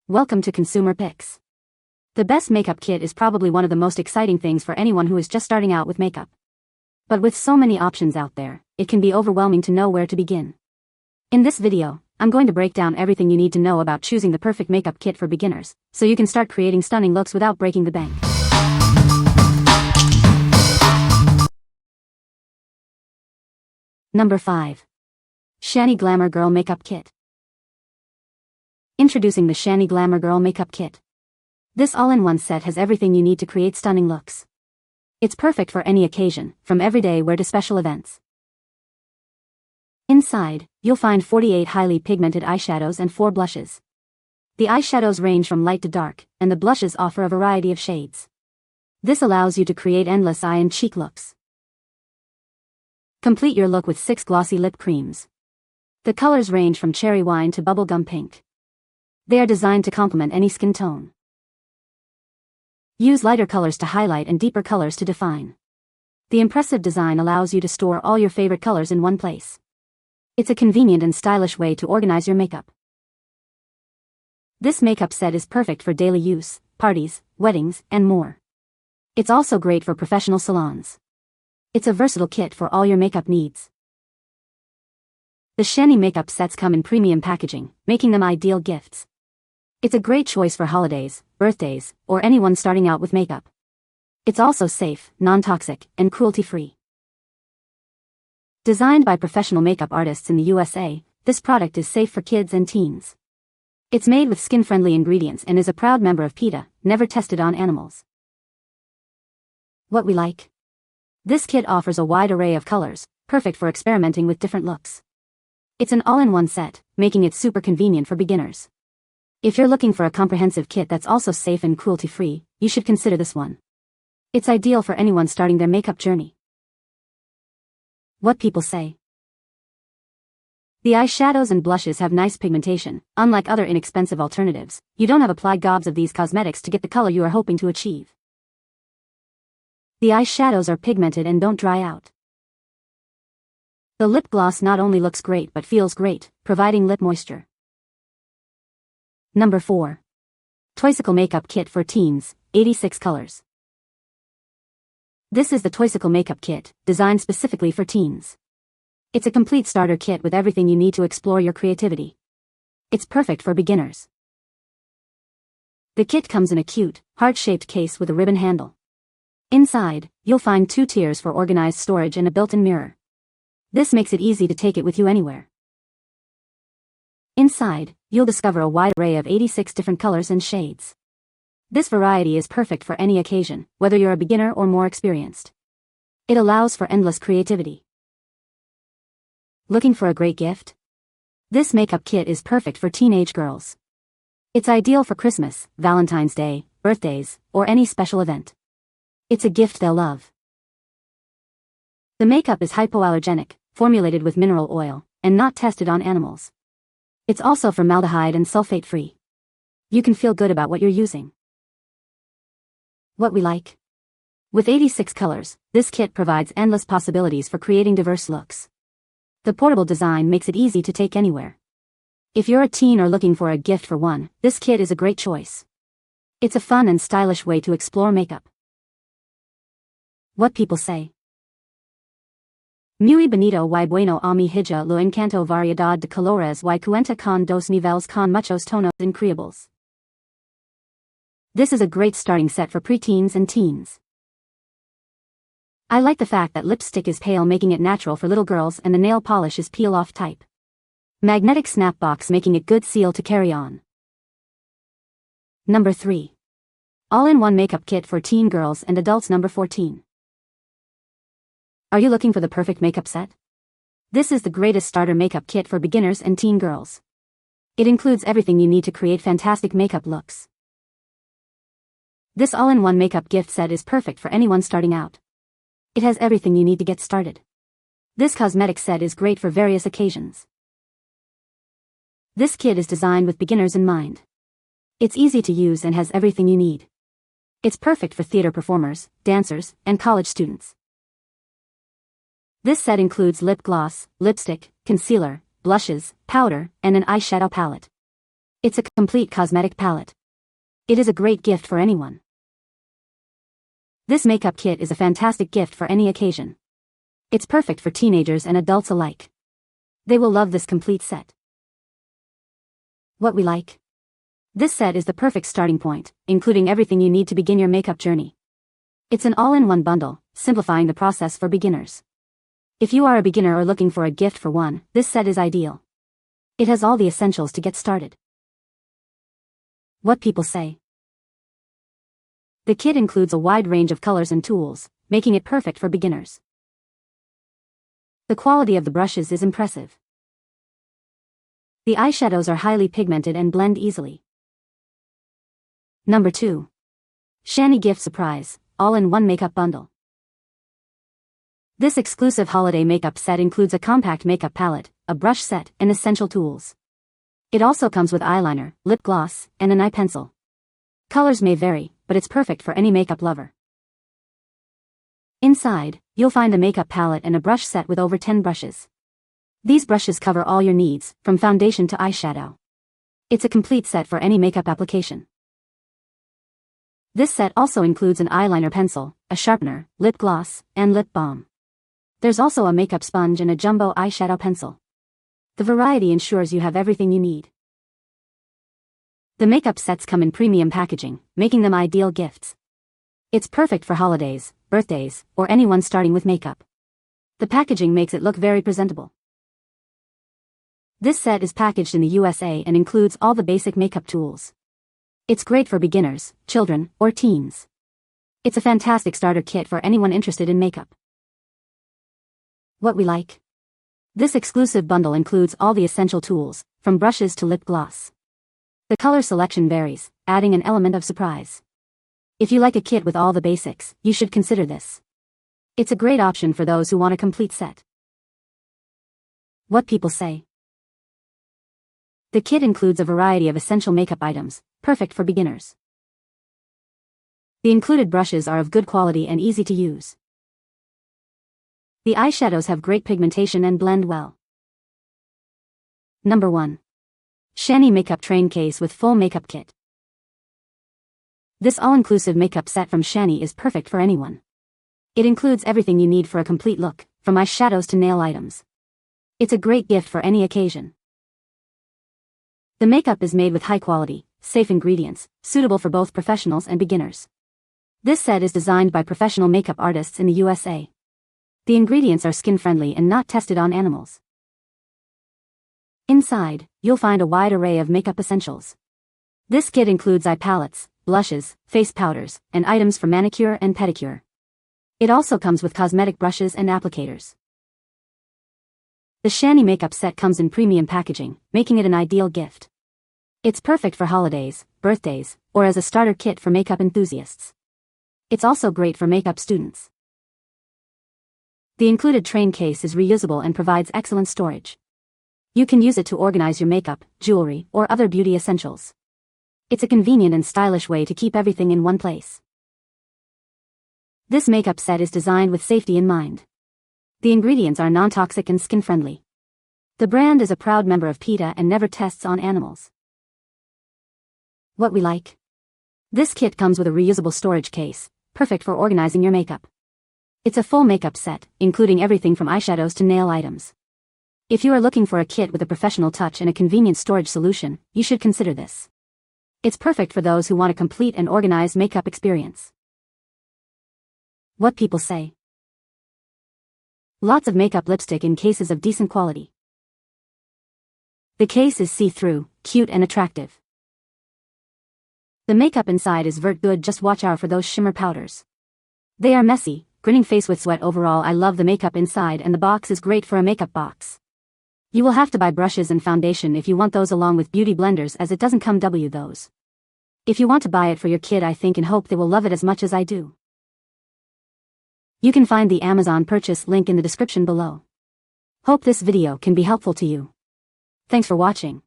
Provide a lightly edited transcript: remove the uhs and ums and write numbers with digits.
Welcome to Consumer Picks. The best makeup kit is probably one of the most exciting things for anyone who is just starting out with makeup. But with so many options out there, it can be overwhelming to know where to begin. In this video, I'm going to break down everything you need to know about choosing the perfect makeup kit for beginners, so you can start creating stunning looks without breaking the bank. Number 5. SHANY Glamour Girl Makeup Kit. Introducing the SHANY Glamour Girl Makeup Kit. This all-in-one set has everything you need to create stunning looks. It's perfect for any occasion, from everyday wear to special events. Inside, you'll find 48 highly pigmented eyeshadows and 4 blushes. The eyeshadows range from light to dark, and the blushes offer a variety of shades. This allows you to create endless eye and cheek looks. Complete your look with 6 glossy lip creams. The colors range from cherry wine to bubblegum pink. They are designed to complement any skin tone. Use lighter colors to highlight and deeper colors to define. The impressive design allows you to store all your favorite colors in one place. It's a convenient and stylish way to organize your makeup. This makeup set is perfect for daily use, parties, weddings, and more. It's also great for professional salons. It's a versatile kit for all your makeup needs. The SHANY makeup sets come in premium packaging, making them ideal gifts. It's a great choice for holidays, birthdays, or anyone starting out with makeup. It's also safe, non-toxic, and cruelty-free. Designed by professional makeup artists in the USA, this product is safe for kids and teens. It's made with skin-friendly ingredients and is a proud member of PETA, never tested on animals. What we like? This kit offers a wide array of colors, perfect for experimenting with different looks. It's an all-in-one set, making it super convenient for beginners. If you're looking for a comprehensive kit that's also safe and cruelty-free, you should consider this one. It's ideal for anyone starting their makeup journey. What people say. The eyeshadows and blushes have nice pigmentation. Unlike other inexpensive alternatives, you don't have to apply gobs of these cosmetics to get the color you are hoping to achieve. The eyeshadows are pigmented and don't dry out. The lip gloss not only looks great but feels great, providing lip moisture. Number 4. Toysical Makeup Kit for Teens, 86 Colors. This is the Toysical Makeup Kit, designed specifically for teens. It's a complete starter kit with everything you need to explore your creativity. It's perfect for beginners. The kit comes in a cute, heart-shaped case with a ribbon handle. Inside, you'll find 2 tiers for organized storage and a built-in mirror. This makes it easy to take it with you anywhere. Inside, you'll discover a wide array of 86 different colors and shades. This variety is perfect for any occasion, whether you're a beginner or more experienced. It allows for endless creativity. Looking for a great gift? This makeup kit is perfect for teenage girls. It's ideal for Christmas, Valentine's Day, birthdays, or any special event. It's a gift they'll love. The makeup is hypoallergenic, formulated with mineral oil, and not tested on animals. It's also formaldehyde and sulfate-free. You can feel good about what you're using. What we like? With 86 colors, this kit provides endless possibilities for creating diverse looks. The portable design makes it easy to take anywhere. If you're a teen or looking for a gift for one, this kit is a great choice. It's a fun and stylish way to explore makeup. What people say. Muy bonito y bueno a mi hija lo encanto variedad de colores y cuenta con dos niveles con muchos tonos increíbles. This is a great starting set for preteens and teens. I like the fact that lipstick is pale, making it natural for little girls, and the nail polish is peel-off type. Magnetic snap box, making it good seal to carry on. Number 3. All-in-one makeup kit for teen girls and adults. Number 14. Are you looking for the perfect makeup set? This is the greatest starter makeup kit for beginners and teen girls. It includes everything you need to create fantastic makeup looks. This all-in-one makeup gift set is perfect for anyone starting out. It has everything you need to get started. This cosmetic set is great for various occasions. This kit is designed with beginners in mind. It's easy to use and has everything you need. It's perfect for theater performers, dancers, and college students. This set includes lip gloss, lipstick, concealer, blushes, powder, and an eyeshadow palette. It's a complete cosmetic palette. It is a great gift for anyone. This makeup kit is a fantastic gift for any occasion. It's perfect for teenagers and adults alike. They will love this complete set. What we like. This set is the perfect starting point, including everything you need to begin your makeup journey. It's an all-in-one bundle, simplifying the process for beginners. If you are a beginner or looking for a gift for one, this set is ideal. It has all the essentials to get started. What people say. The kit includes a wide range of colors and tools, making it perfect for beginners. The quality of the brushes is impressive. The eyeshadows are highly pigmented and blend easily. Number 2. SHANY Gift Surprise, All-in-One Makeup Bundle. This exclusive holiday makeup set includes a compact makeup palette, a brush set, and essential tools. It also comes with eyeliner, lip gloss, and an eye pencil. Colors may vary, but it's perfect for any makeup lover. Inside, you'll find a makeup palette and a brush set with over 10 brushes. These brushes cover all your needs, from foundation to eyeshadow. It's a complete set for any makeup application. This set also includes an eyeliner pencil, a sharpener, lip gloss, and lip balm. There's also a makeup sponge and a jumbo eyeshadow pencil. The variety ensures you have everything you need. The makeup sets come in premium packaging, making them ideal gifts. It's perfect for holidays, birthdays, or anyone starting with makeup. The packaging makes it look very presentable. This set is packaged in the USA and includes all the basic makeup tools. It's great for beginners, children, or teens. It's a fantastic starter kit for anyone interested in makeup. What we like. This exclusive bundle includes all the essential tools, from brushes to lip gloss. The color selection varies, adding an element of surprise. If you like a kit with all the basics, you should consider this. It's a great option for those who want a complete set. What people say. The kit includes a variety of essential makeup items, perfect for beginners. The included brushes are of good quality and easy to use. The eyeshadows have great pigmentation and blend well. Number 1. SHANY Makeup Train Case with Full Makeup Kit. This all-inclusive makeup set from SHANY is perfect for anyone. It includes everything you need for a complete look, from eyeshadows to nail items. It's a great gift for any occasion. The makeup is made with high-quality, safe ingredients, suitable for both professionals and beginners. This set is designed by professional makeup artists in the USA. The ingredients are skin-friendly and not tested on animals. Inside, you'll find a wide array of makeup essentials. This kit includes eye palettes, blushes, face powders, and items for manicure and pedicure. It also comes with cosmetic brushes and applicators. The SHANY makeup set comes in premium packaging, making it an ideal gift. It's perfect for holidays, birthdays, or as a starter kit for makeup enthusiasts. It's also great for makeup students. The included train case is reusable and provides excellent storage. You can use it to organize your makeup, jewelry, or other beauty essentials. It's a convenient and stylish way to keep everything in one place. This makeup set is designed with safety in mind. The ingredients are non-toxic and skin-friendly. The brand is a proud member of PETA and never tests on animals. What we like. This kit comes with a reusable storage case, perfect for organizing your makeup. It's a full makeup set, including everything from eyeshadows to nail items. If you are looking for a kit with a professional touch and a convenient storage solution, you should consider this. It's perfect for those who want a complete and organized makeup experience. What people say. Lots of makeup lipstick in cases of decent quality. The case is see-through, cute and attractive. The makeup inside is vert good, just watch out for those shimmer powders. They are messy, grinning face with sweat. Overall, I love the makeup inside and the box is great for a makeup box. You will have to buy brushes and foundation if you want those along with beauty blenders, as it doesn't come with those. If you want to buy it for your kid, I think and hope they will love it as much as I do. You can find the Amazon purchase link in the description below. Hope this video can be helpful to you. Thanks for watching.